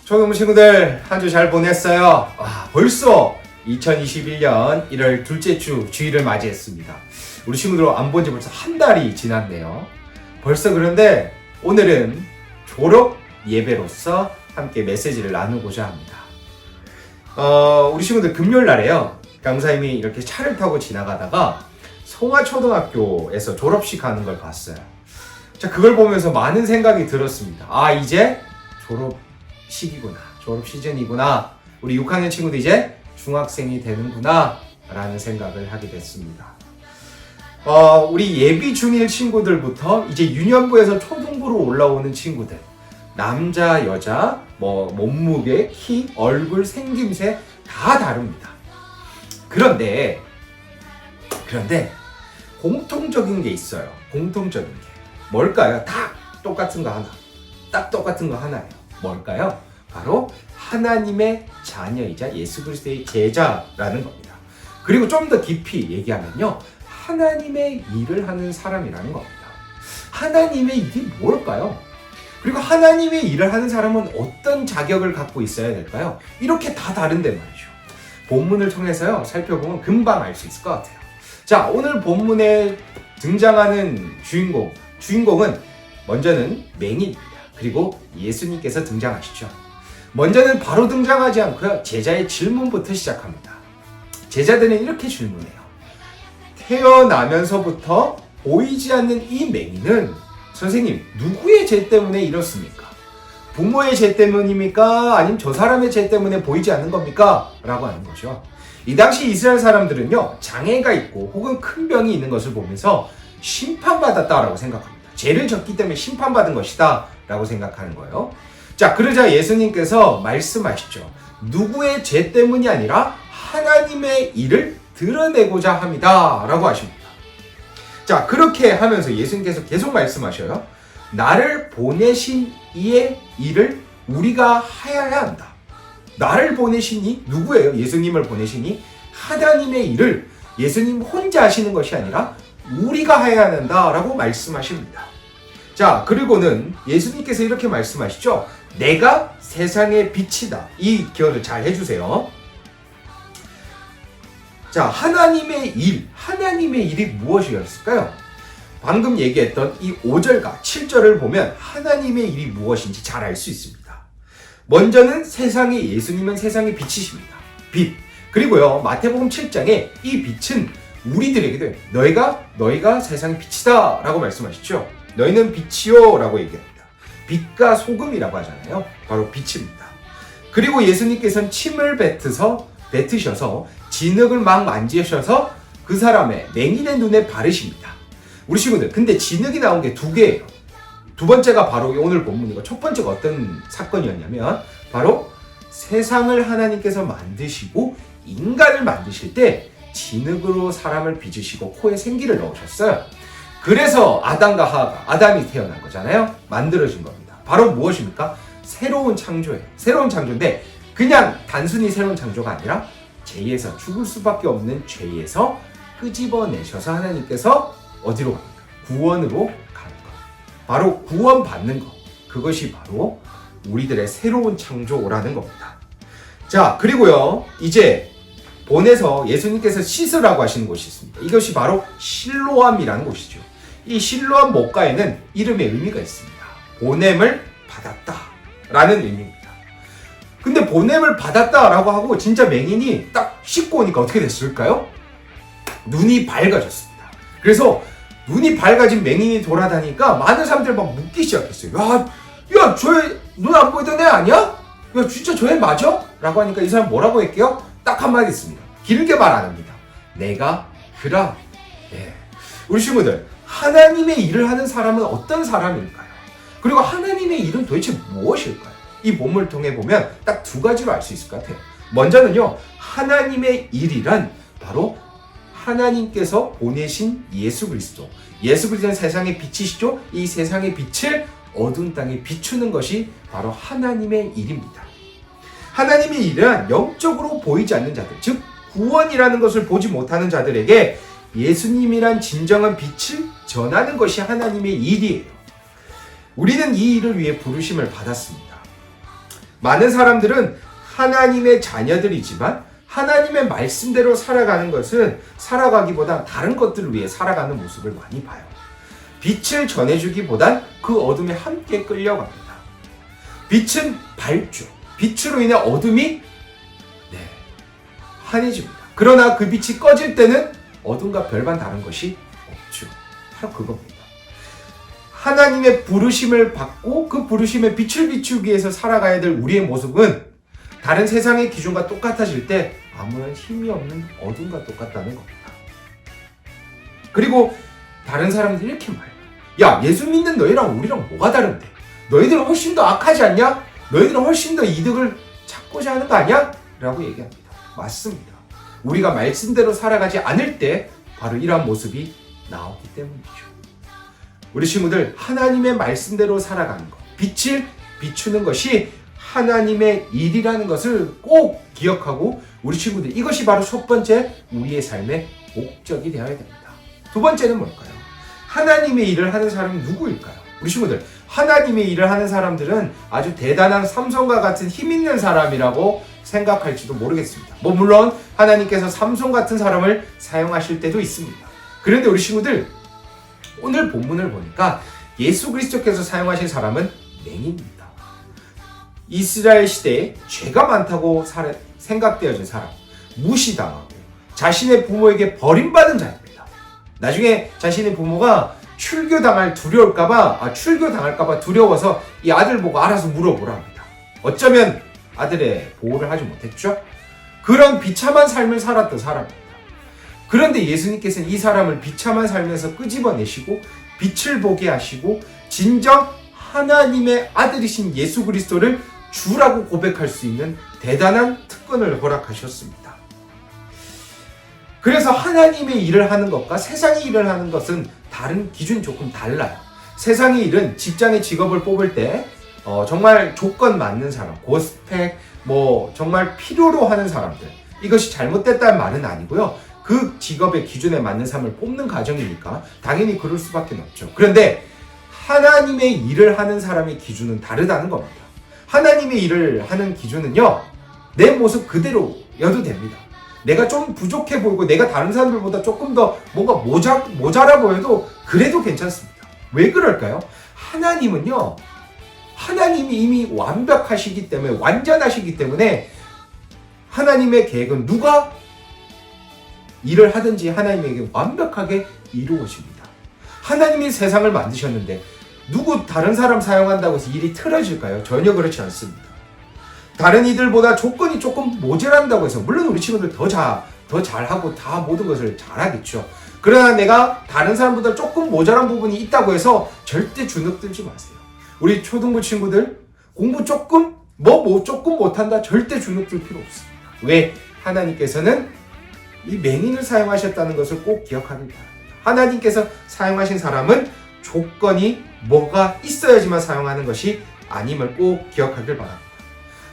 초등부 친구들 한 주 잘 보냈어요? 벌써 2021년 1월 둘째 주 주일을 맞이했습니다. 우리 친구들 안 본 지 벌써 한 달이 지났네요. 벌써 그런데 오늘은 졸업 예배로서 함께 메시지를 나누고자 합니다. 우리 친구들 금요일 날에요. 강사님이 이렇게 차를 타고 지나가다가 송화초등학교에서 졸업식 하는 걸 봤어요. 자, 그걸 보면서 많은 생각이 들었습니다. 이제 졸업식이구나. 졸업 시즌이구나. 우리 6학년 친구도 이제 중학생이 되는구나. 라는 생각을 하게 됐습니다. 우리 예비 중1 친구들부터 이제 유년부에서 초등부로 올라오는 친구들. 남자, 여자, 몸무게, 키, 얼굴, 생김새 다 다릅니다. 그런데 공통적인 게 있어요. 공통적인 게. 뭘까요? 다 똑같은 거 하나. 딱 똑같은 거 하나예요. 뭘까요? 바로 하나님의 자녀이자 예수 그리스도의 제자라는 겁니다. 그리고 좀 더 깊이 얘기하면요. 하나님의 일을 하는 사람이라는 겁니다. 하나님의 일이 뭘까요? 그리고 하나님의 일을 하는 사람은 어떤 자격을 갖고 있어야 될까요? 이렇게 다 다른데 말이죠. 본문을 통해서요. 살펴보면 금방 알 수 있을 것 같아요. 자, 오늘 본문에 등장하는 주인공은 먼저는 맹인입니다. 그리고 예수님께서 등장하시죠. 먼저는 바로 등장하지 않고요. 제자의 질문부터 시작합니다. 제자들은 이렇게 질문해요. 태어나면서부터 보이지 않는 이 맹인은 선생님, 누구의 죄 때문에 이렇습니까? 부모의 죄 때문입니까? 아니면 저 사람의 죄 때문에 보이지 않는 겁니까? 라고 하는 거죠. 이 당시 이스라엘 사람들은요, 장애가 있고 혹은 큰 병이 있는 것을 보면서 심판받았다라고 생각합니다. 죄를 졌기 때문에 심판받은 것이다 라고 생각하는 거예요. 자, 그러자 예수님께서 말씀하시죠. 누구의 죄 때문이 아니라 하나님의 일을 드러내고자 합니다 라고 하십니다. 자, 그렇게 하면서 예수님께서 계속 말씀하셔요. 나를 보내신 이의 일을 우리가 하여야 한다. 나를 보내신 이 누구예요? 예수님을 보내신 이 하나님의 일을 예수님 혼자 하시는 것이 아니라 우리가 해야 한다라고 말씀하십니다. 자, 그리고는 예수님께서 이렇게 말씀하시죠. 내가 세상의 빛이다. 이 기억을 잘 해주세요. 자, 하나님의 일이 무엇이었을까요? 방금 얘기했던 이 5절과 7절을 보면 하나님의 일이 무엇인지 잘 알 수 있습니다. 먼저는 예수님은 세상의 빛이십니다. 빛. 그리고요, 마태복음 7장에 이 빛은 우리들에게도 너희가 세상의 빛이다 라고 말씀하시죠. 너희는 빛이요 라고 얘기합니다. 빛과 소금이라고 하잖아요. 바로 빛입니다. 그리고 예수님께서는 침을 뱉으셔서 진흙을 막 만지셔서 그 사람의 맹인의 눈에 바르십니다. 우리 친구들, 근데 진흙이 나온 게 두 개예요. 두 번째가 바로 오늘 본문이고, 첫 번째가 어떤 사건이었냐면 바로 세상을 하나님께서 만드시고 인간을 만드실 때 진흙으로 사람을 빚으시고 코에 생기를 넣으셨어요. 그래서 아담과 하와가, 아담이 태어난 거잖아요. 만들어진 겁니다. 바로 무엇입니까? 새로운 창조예요. 새로운 창조인데 그냥 단순히 새로운 창조가 아니라 죄에서, 죽을 수밖에 없는 죄에서 끄집어내셔서 하나님께서 어디로 갑니까? 구원으로 가는 것. 바로 구원받는 것. 그것이 바로 우리들의 새로운 창조라는 겁니다. 자, 그리고요, 이제 본에서 예수님께서 씻으라고 하시는 곳이 있습니다. 이것이 바로 실로암이라는 곳이죠. 이 실로암 목가에는 이름의 의미가 있습니다. 보냄을 받았다 라는 의미입니다. 근데 보냄을 받았다라고 하고 진짜 맹인이 딱 씻고 오니까 어떻게 됐을까요? 눈이 밝아졌습니다. 그래서 눈이 밝아진 맹인이 돌아다니까 많은 사람들이 막 묻기 시작했어요. 야, 저 애 눈 안 보이던 애 아니야? 야, 진짜 저 애 맞아? 라고 하니까 이 사람 뭐라고 할게요? 딱 한마디 있습니다. 길게 말 안 합니다. 내가 그라. 네. 우리 친구들, 하나님의 일을 하는 사람은 어떤 사람일까요? 그리고 하나님의 일은 도대체 무엇일까요? 이 본문을 통해 보면 딱 두 가지로 알 수 있을 것 같아요. 먼저는요, 하나님의 일이란 바로 하나님께서 보내신 예수 그리스도. 예수 그리스도는 세상의 빛이시죠? 이 세상의 빛을 어두운 땅에 비추는 것이 바로 하나님의 일입니다. 하나님의 일은 영적으로 보이지 않는 자들, 즉 구원이라는 것을 보지 못하는 자들에게 예수님이란 진정한 빛을 전하는 것이 하나님의 일이에요. 우리는 이 일을 위해 부르심을 받았습니다. 많은 사람들은 하나님의 자녀들이지만 하나님의 말씀대로 살아가는 것은 살아가기보다 다른 것들을 위해 살아가는 모습을 많이 봐요. 빛을 전해주기보단 그 어둠에 함께 끌려갑니다. 빛은 밝죠. 빛으로 인해 어둠이 환해집니다. 그러나 그 빛이 꺼질 때는 어둠과 별반 다른 것이 없죠. 바로 그겁니다. 하나님의 부르심을 받고 그 부르심에 빛을 비추기 위해서 살아가야 될 우리의 모습은 다른 세상의 기준과 똑같아질 때 아무런 힘이 없는 어둠과 똑같다는 겁니다. 그리고 다른 사람들이 이렇게 말해요. 야, 예수 믿는 너희랑 우리랑 뭐가 다른데? 너희들은 훨씬 더 악하지 않냐? 너희들은 훨씬 더 이득을 찾고자 하는 거 아니야? 라고 얘기합니다. 맞습니다. 우리가 말씀대로 살아가지 않을 때 바로 이러한 모습이 나오기 때문이죠. 우리 친구들, 하나님의 말씀대로 살아가는 것, 빛을 비추는 것이 하나님의 일이라는 것을 꼭 기억하고 우리 친구들, 이것이 바로 첫 번째 우리의 삶의 목적이 되어야 됩니다. 두 번째는 뭘까요? 하나님의 일을 하는 사람은 누구일까요? 우리 친구들, 하나님의 일을 하는 사람들은 아주 대단한 삼손과 같은 힘 있는 사람이라고 생각할지도 모르겠습니다. 물론 하나님께서 삼손 같은 사람을 사용하실 때도 있습니다. 그런데 우리 친구들, 오늘 본문을 보니까 예수 그리스도께서 사용하신 사람은 맹인입니다. 이스라엘 시대에 죄가 많다고 생각되어진 사람, 무시당하고 자신의 부모에게 버림받은 자입니다. 나중에 자신의 부모가 출교당할까봐 두려워서 이 아들 보고 알아서 물어보라 합니다. 어쩌면 아들의 보호를 하지 못했죠? 그런 비참한 삶을 살았던 사람입니다. 그런데 예수님께서는 이 사람을 비참한 삶에서 끄집어내시고 빛을 보게 하시고 진정 하나님의 아들이신 예수 그리스도를 주라고 고백할 수 있는 대단한 특권을 허락하셨습니다. 그래서 하나님의 일을 하는 것과 세상의 일을 하는 것은 다른 기준이 조금 달라요. 세상의 일은 직장의 직업을 뽑을 때 정말 조건 맞는 사람, 고스펙, 정말 필요로 하는 사람들, 이것이 잘못됐다는 말은 아니고요. 그 직업의 기준에 맞는 사람을 뽑는 과정이니까 당연히 그럴 수밖에 없죠. 그런데 하나님의 일을 하는 사람의 기준은 다르다는 겁니다. 하나님의 일을 하는 기준은요, 내 모습 그대로여도 됩니다. 내가 좀 부족해 보이고 내가 다른 사람들보다 조금 더 뭔가 모자라 보여도 그래도 괜찮습니다. 왜 그럴까요? 하나님은요, 하나님이 이미 완벽하시기 때문에, 완전하시기 때문에 하나님의 계획은 누가 일을 하든지 하나님에게 완벽하게 이루어집니다. 하나님이 세상을 만드셨는데 누구 다른 사람 사용한다고 해서 일이 틀어질까요? 전혀 그렇지 않습니다. 다른 이들보다 조건이 조금 모자란다고 해서, 물론 우리 친구들 더 잘하고 다 모든 것을 잘하겠죠. 그러나 내가 다른 사람보다 조금 모자란 부분이 있다고 해서 절대 주눅들지 마세요. 우리 초등부 친구들 공부 조금 조금 못한다, 절대 주눅들 필요 없습니다. 왜? 하나님께서는 이 맹인을 사용하셨다는 것을 꼭 기억하길 바랍니다. 하나님께서 사용하신 사람은 조건이 뭐가 있어야지만 사용하는 것이 아님을 꼭 기억하길 바랍니다.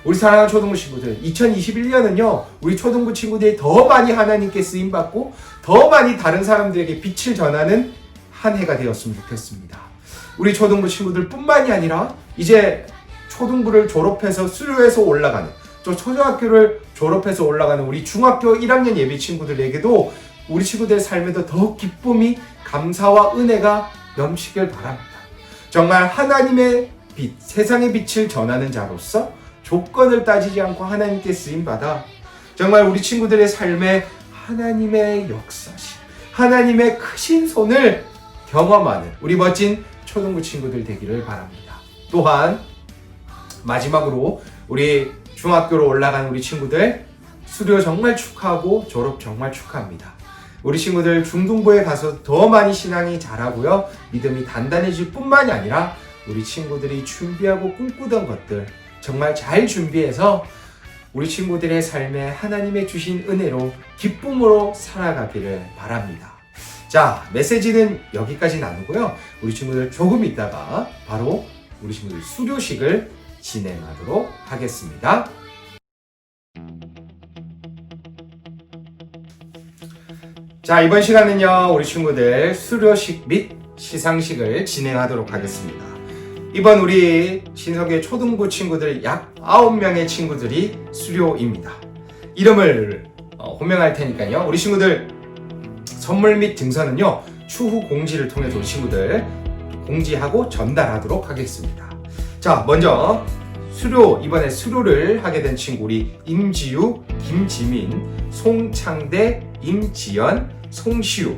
우리 사랑하는 초등부 친구들, 2021년은요, 우리 초등부 친구들이 더 많이 하나님께 쓰임받고 더 많이 다른 사람들에게 빛을 전하는 한 해가 되었으면 좋겠습니다. 우리 초등부 친구들 뿐만이 아니라 이제 초등부를 졸업해서 수료해서 올라가는, 또 초등학교를 졸업해서 올라가는 우리 중학교 1학년 예비 친구들에게도 우리 친구들의 삶에도 더 기쁨이, 감사와 은혜가 넘치길 바랍니다. 정말 하나님의 빛, 세상의 빛을 전하는 자로서 조건을 따지지 않고 하나님께 쓰임받아 정말 우리 친구들의 삶에 하나님의 역사심, 하나님의 크신 손을 경험하는 우리 멋진 초등부 친구들 되기를 바랍니다. 또한 마지막으로 우리 중학교로 올라간 우리 친구들 수료 정말 축하하고 졸업 정말 축하합니다. 우리 친구들 중등부에 가서 더 많이 신앙이 자라고요, 믿음이 단단해질 뿐만이 아니라 우리 친구들이 준비하고 꿈꾸던 것들 정말 잘 준비해서 우리 친구들의 삶에 하나님의 주신 은혜로 기쁨으로 살아가기를 바랍니다. 자, 메시지는 여기까지 나누고요, 우리 친구들 조금 있다가 바로 우리 친구들 수료식을 진행하도록 하겠습니다. 자, 이번 시간은요, 우리 친구들 수료식 및 시상식을 진행하도록 하겠습니다. 이번 우리 신석의 초등부 친구들 약 9명의 친구들이 수료입니다. 이름을 호명할 테니까요. 우리 친구들 선물 및 증서는요. 추후 공지를 통해서 우리 친구들 공지하고 전달하도록 하겠습니다. 자, 먼저 이번에 수료를 하게 된 친구 우리 임지유, 김지민, 송창대, 임지연, 송시우,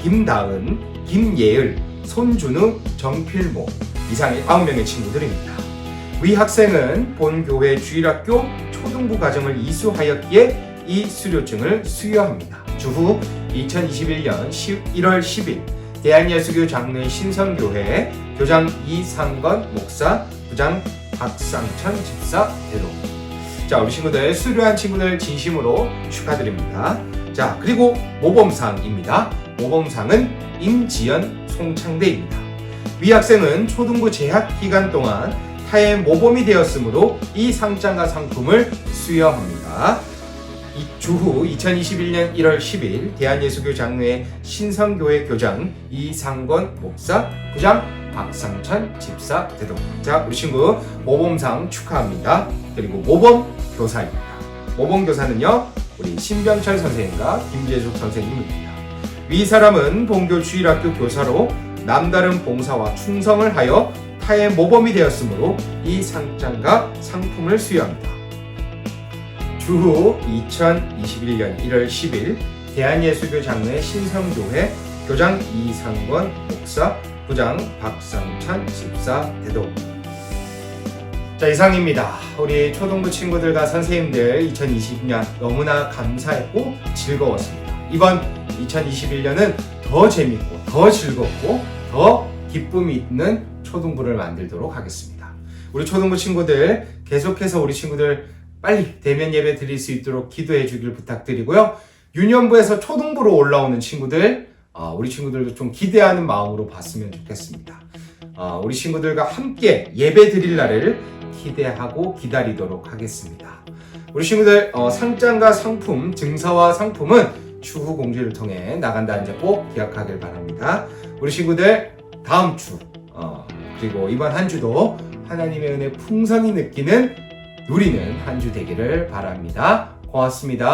김다은, 김예을, 손준우, 정필모 이상의 9명의 친구들입니다. 위 학생은 본 교회 주일학교 초등부 과정을 이수하였기에 이 수료증을 수여합니다. 추후 2021년 1월 10일 대한예수교 장로의 신성교회 교장 이상건 목사, 부장 박상천 집사 대도. 자, 우리 친구들 수료한 친구들 진심으로 축하드립니다. 자, 그리고 모범상입니다. 모범상은 임지연, 송창대입니다. 위 학생은 초등부 재학 기간 동안 타의 모범이 되었으므로 이 상장과 상품을 수여합니다. 주후 2021년 1월 10일 대한예수교 장로의 신성교회 교장 이상건 목사, 부장 박상천 집사 대동. 자, 우리 친구 모범상 축하합니다. 그리고 모범교사입니다. 모범교사는요, 우리 신병철 선생님과 김재숙 선생님입니다. 위 사람은 본교 주일학교 교사로 남다른 봉사와 충성을 하여 타의 모범이 되었으므로 이 상장과 상품을 수여합니다. 주후 2021년 1월 10일 대한예수교 장로의 신성교회 교장 이상권 목사, 부장 박상찬 집사 대동. 자, 이상입니다. 우리 초등부 친구들과 선생님들 2020년 너무나 감사했고 즐거웠습니다. 이번 2021년은 더 재밌고 더 즐겁고 더 기쁨이 있는 초등부를 만들도록 하겠습니다. 우리 초등부 친구들 계속해서 우리 친구들 빨리 대면 예배 드릴 수 있도록 기도해 주길 부탁드리고요. 유년부에서 초등부로 올라오는 친구들, 우리 친구들도 좀 기대하는 마음으로 봤으면 좋겠습니다. 우리 친구들과 함께 예배 드릴 날을 기대하고 기다리도록 하겠습니다. 우리 친구들 상장과 상품, 증서와 상품은 추후 공지를 통해 나간다는 점 꼭 기억하길 바랍니다. 우리 친구들 다음 주 그리고 이번 한 주도 하나님의 은혜 풍성히 누리는 한 주 되기를 바랍니다. 고맙습니다.